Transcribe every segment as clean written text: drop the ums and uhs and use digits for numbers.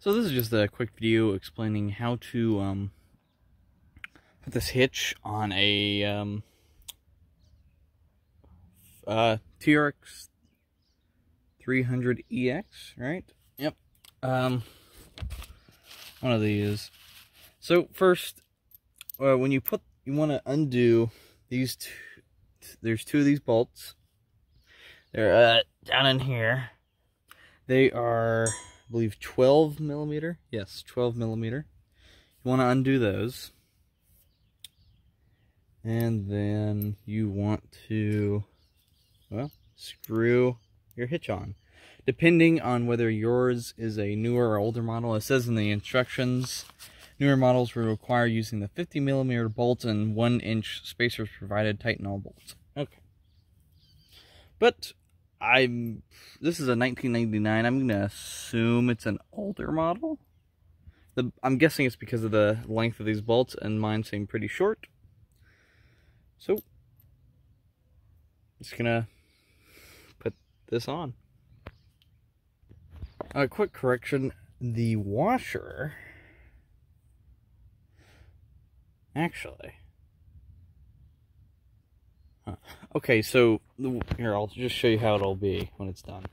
So this is just a quick video explaining how to put this hitch on a TRX300EX, right? Yep. One of these. So first, when you want to undo these two. There's two of these bolts. They're down in here. They are, I believe, 12 millimeter. Yes, 12 millimeter. You want to undo those. And then you want to, well, screw your hitch on. Depending on whether yours is a newer or older model, it says in the instructions, newer models will require using the 50 millimeter bolts and 1-inch spacers provided. Tighten all bolts. Okay. But this is a 1999. I'm gonna assume it's an older model. I'm guessing it's because of the length of these bolts, and mine seem pretty short. So, just gonna put this on. A quick correction: the washer, actually. Okay, so here, I'll just show you how it'll be when it's done.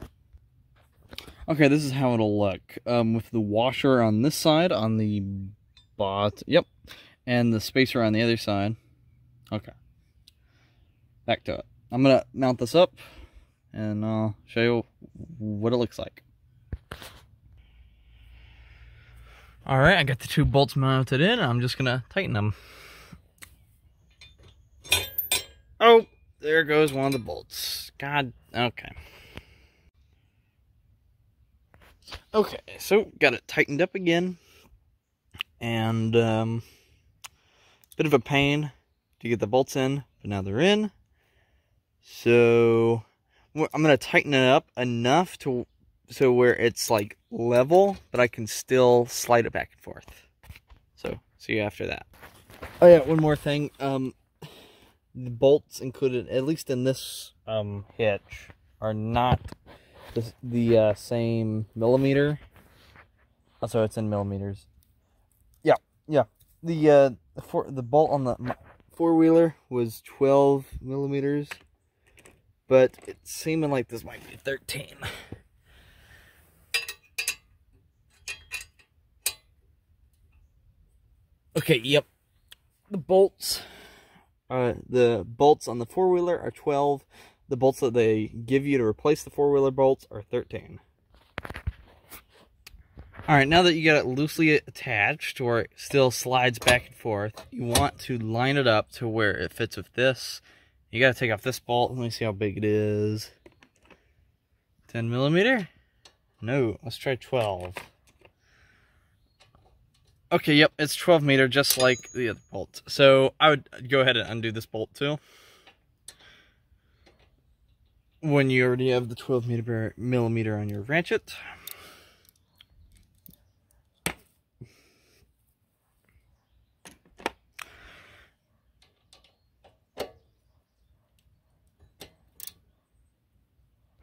Okay, this is how it'll look. With the washer on this side, on the yep, and the spacer on the other side. Okay. Back to it. I'm gonna mount this up, and I'll show you what it looks like. Alright, I got the two bolts mounted in, and I'm just gonna tighten them. Oh, there goes one of the bolts. God, okay. Okay, so got it tightened up again. And, bit of a pain to get the bolts in, but now they're in. So, I'm going to tighten it up enough so where it's like level, but I can still slide it back and forth. So, see you after that. Oh yeah, one more thing. The bolts included, at least in this hitch, are not the same millimeter. Also, it's in millimeters. Yeah. The bolt on the four-wheeler was 12 millimeters, but it's seeming like this might be 13. Okay, yep. The bolts on the four-wheeler are 12. The bolts that they give you to replace the four-wheeler bolts are 13. Alright, now that you got it loosely attached, or it still slides back and forth, you want to line it up to where it fits with this. You got to take off this bolt. Let me see how big it is. 10 millimeter? No, let's try 12. Okay, yep, it's 12 meter, just like the other bolt. So I would go ahead and undo this bolt too, when you already have the 12 millimeter on your ratchet.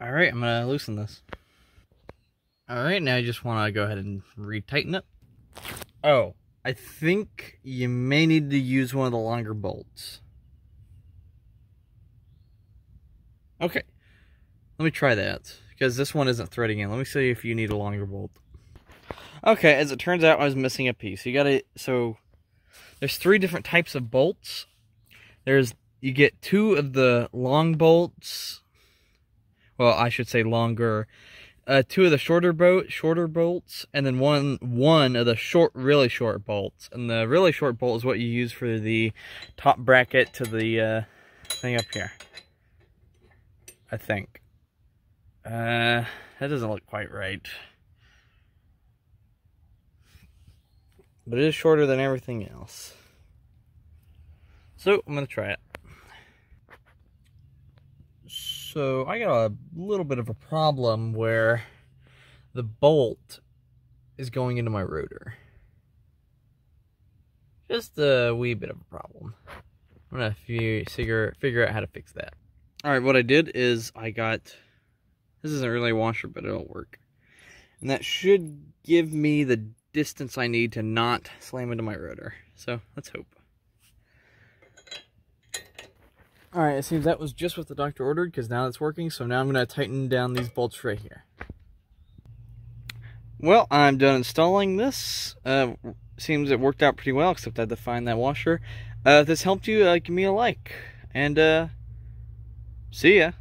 Alright, I'm going to loosen this. Alright, now you just want to go ahead and retighten it. Oh, I think you may need to use one of the longer bolts. Okay, let me try that, because this one isn't threading in. Let me see if you need a longer bolt. Okay, as it turns out, I was missing a piece. So there's 3 different types of bolts. You get 2 of the long bolts. Well, I should say longer. 2 of the shorter bolts, and then one of the really short bolts. And the really short bolt is what you use for the top bracket to the thing up here, I think. That doesn't look quite right, but it is shorter than everything else. So I'm gonna try it. So I got a little bit of a problem where the bolt is going into my rotor. Just a wee bit of a problem. I'm gonna figure out how to fix that. All right, what I did is this isn't really a washer, but it'll work. And that should give me the distance I need to not slam into my rotor. So, let's hope. Alright, it seems that was just what the doctor ordered, because now it's working, so now I'm going to tighten down these bolts right here. Well, I'm done installing this. Seems it worked out pretty well, except I had to find that washer. If this helped you, give me a like. And, see ya.